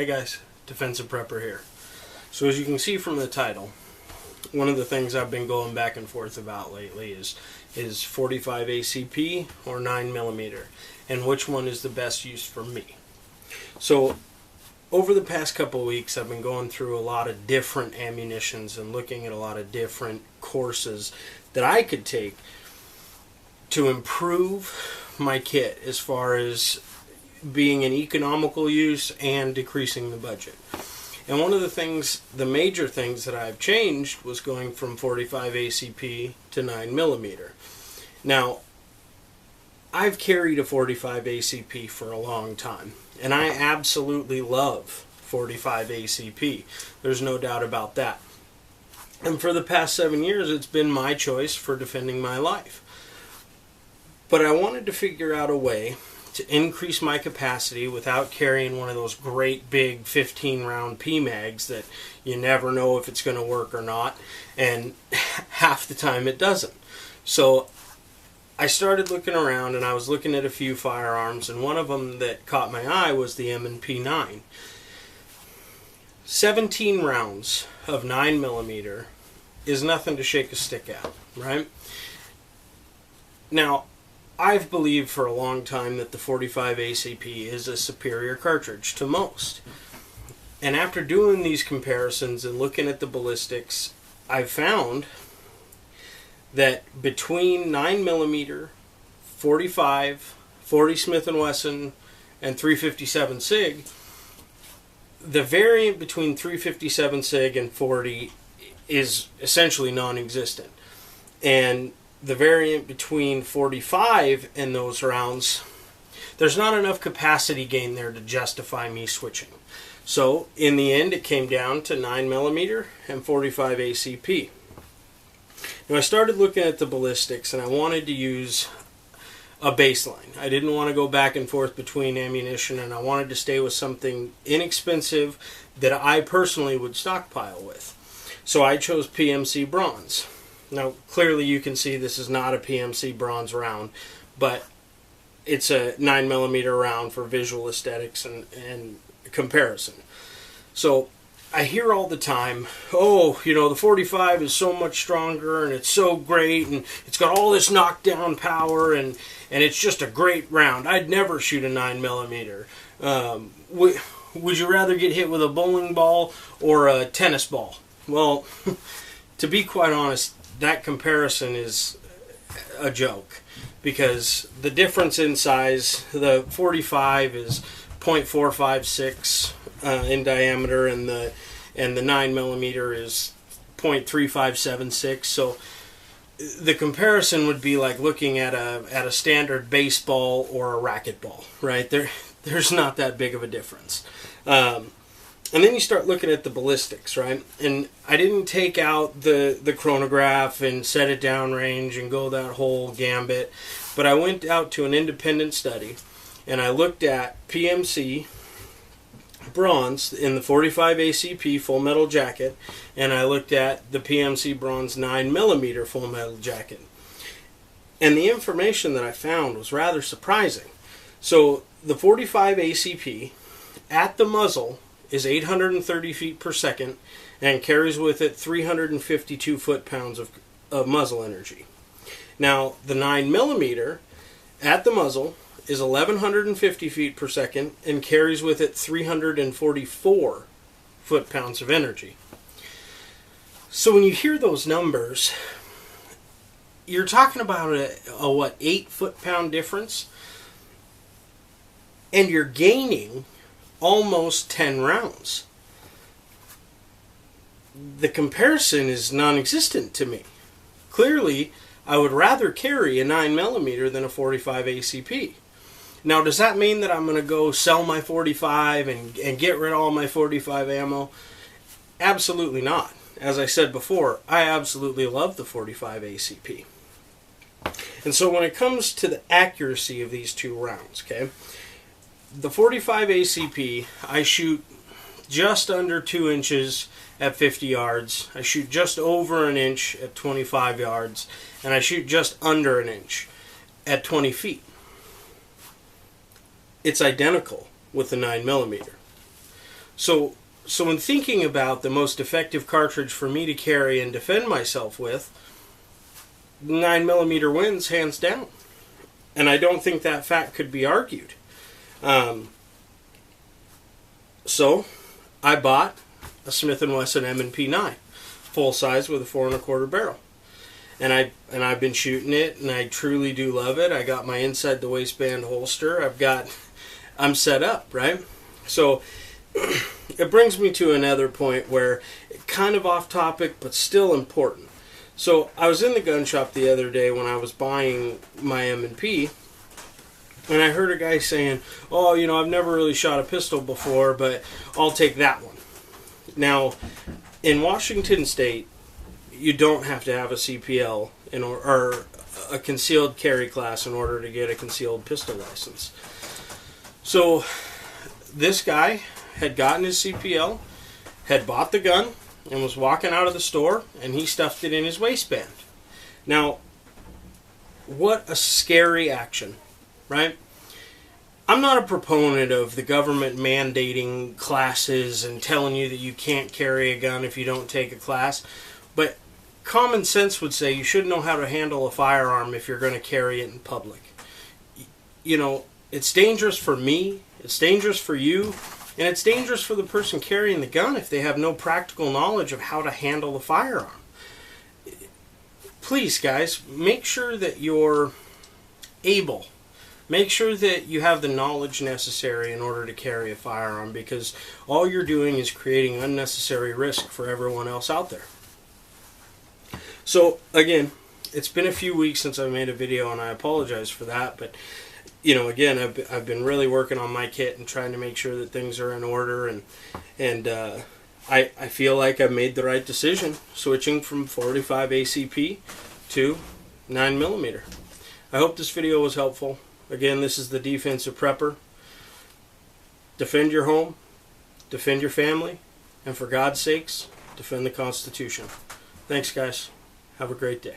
Hey guys, Defensive Prepper here. So as you can see from the title, one of the things I've been going back and forth about lately is 45 ACP or 9mm, and which one is the best use for me. So over the past couple of weeks I've been going through a lot of different ammunitions and looking at a lot of different courses that I could take to improve my kit as far as being an economical use and decreasing the budget. And one of the major things that I've changed was going from 45 ACP to 9mm. Now, I've carried a 45 ACP for a long time, and I absolutely love 45 ACP. There's no doubt about that. And for the past 7 years, it's been my choice for defending my life. But I wanted to figure out a way to increase my capacity without carrying one of those great big 15-round PMags that you never know if it's going to work or not, and half the time it doesn't. So I started looking around, and I was looking at a few firearms, and one of them that caught my eye was the M&P 9. 17 rounds of 9mm is nothing to shake a stick at, right? Now, I've believed for a long time that the 45 ACP is a superior cartridge to most. And after doing these comparisons and looking at the ballistics, I've found that between 9mm, 45, 40 Smith & Wesson, and 357 SIG, the variant between 357 SIG and 40 is essentially non-existent. And the variant between 45 and those rounds, there's not enough capacity gain there to justify me switching. So in the end, it came down to 9mm and 45 ACP. Now I started looking at the ballistics, and I wanted to use a baseline. I didn't want to go back and forth between ammunition, and I wanted to stay with something inexpensive that I personally would stockpile with. So I chose PMC bronze. Now, clearly you can see this is not a PMC bronze round, but it's a 9mm round for visual aesthetics and comparison. So I hear all the time, oh, you know, the 45 is so much stronger and it's so great and it's got all this knockdown power and it's just a great round. I'd never shoot a 9mm. Would you rather get hit with a bowling ball or a tennis ball? Well, to be quite honest, that comparison is a joke, because the difference in size, the 45 is .456 in diameter, and the 9mm is .3576. So the comparison would be like looking at a standard baseball or a racquetball, right? There's not that big of a difference. And then you start looking at the ballistics, right? And I didn't take out the chronograph and set it down range and go that whole gambit, but I went out to an independent study and I looked at PMC bronze in the 45 ACP full metal jacket, and I looked at the PMC bronze 9mm full metal jacket. And the information that I found was rather surprising. So the 45 ACP at the muzzle is 830 feet per second and carries with it 352 foot-pounds of muzzle energy. Now, the 9mm at the muzzle is 1150 feet per second and carries with it 344 foot-pounds of energy. So when you hear those numbers, you're talking about a 8 foot-pound difference, and you're gaining almost 10 rounds. The comparison is non-existent to me. Clearly, I would rather carry a 9mm than a 45 ACP. Now, does that mean that I'm going to go sell my 45 and get rid of all my 45 ammo? Absolutely not. As I said before, I absolutely love the 45 ACP. And so when it comes to the accuracy of these two rounds, okay, the 45 ACP, I shoot just under 2 inches at 50 yards. I shoot just over an inch at 25 yards. And I shoot just under an inch at 20 feet. It's identical with the 9mm. So when thinking about the most effective cartridge for me to carry and defend myself with, 9mm wins hands down. And I don't think that fact could be argued. So I bought a Smith & Wesson M&P 9, full size with a 4 1/4 barrel. And I've been shooting it, and I truly do love it. I got my inside the waistband holster. I'm set up, right? So it brings me to another point where, kind of off topic, but still important. So I was in the gun shop the other day when I was buying my M&P, and I heard a guy saying, "Oh, I've never really shot a pistol before, but I'll take that one." Now, in Washington State, you don't have to have a CPL or a concealed carry class in order to get a concealed pistol license. So this guy had gotten his CPL, had bought the gun, and was walking out of the store, and he stuffed it in his waistband. Now, what a scary action, right? I'm not a proponent of the government mandating classes and telling you that you can't carry a gun if you don't take a class, but common sense would say you should know how to handle a firearm if you're going to carry it in public. It's dangerous for me, it's dangerous for you, and it's dangerous for the person carrying the gun if they have no practical knowledge of how to handle the firearm. Please, guys, make sure that you're able. Make sure that you have the knowledge necessary in order to carry a firearm, because all you're doing is creating unnecessary risk for everyone else out there. So, again, it's been a few weeks since I made a video, and I apologize for that, but again, I've been really working on my kit and trying to make sure that things are in order, and I feel like I've made the right decision switching from 45 ACP to 9mm. I hope this video was helpful. Again, this is the Defensive Prepper. Defend your home, defend your family, and for God's sakes, defend the Constitution. Thanks, guys. Have a great day.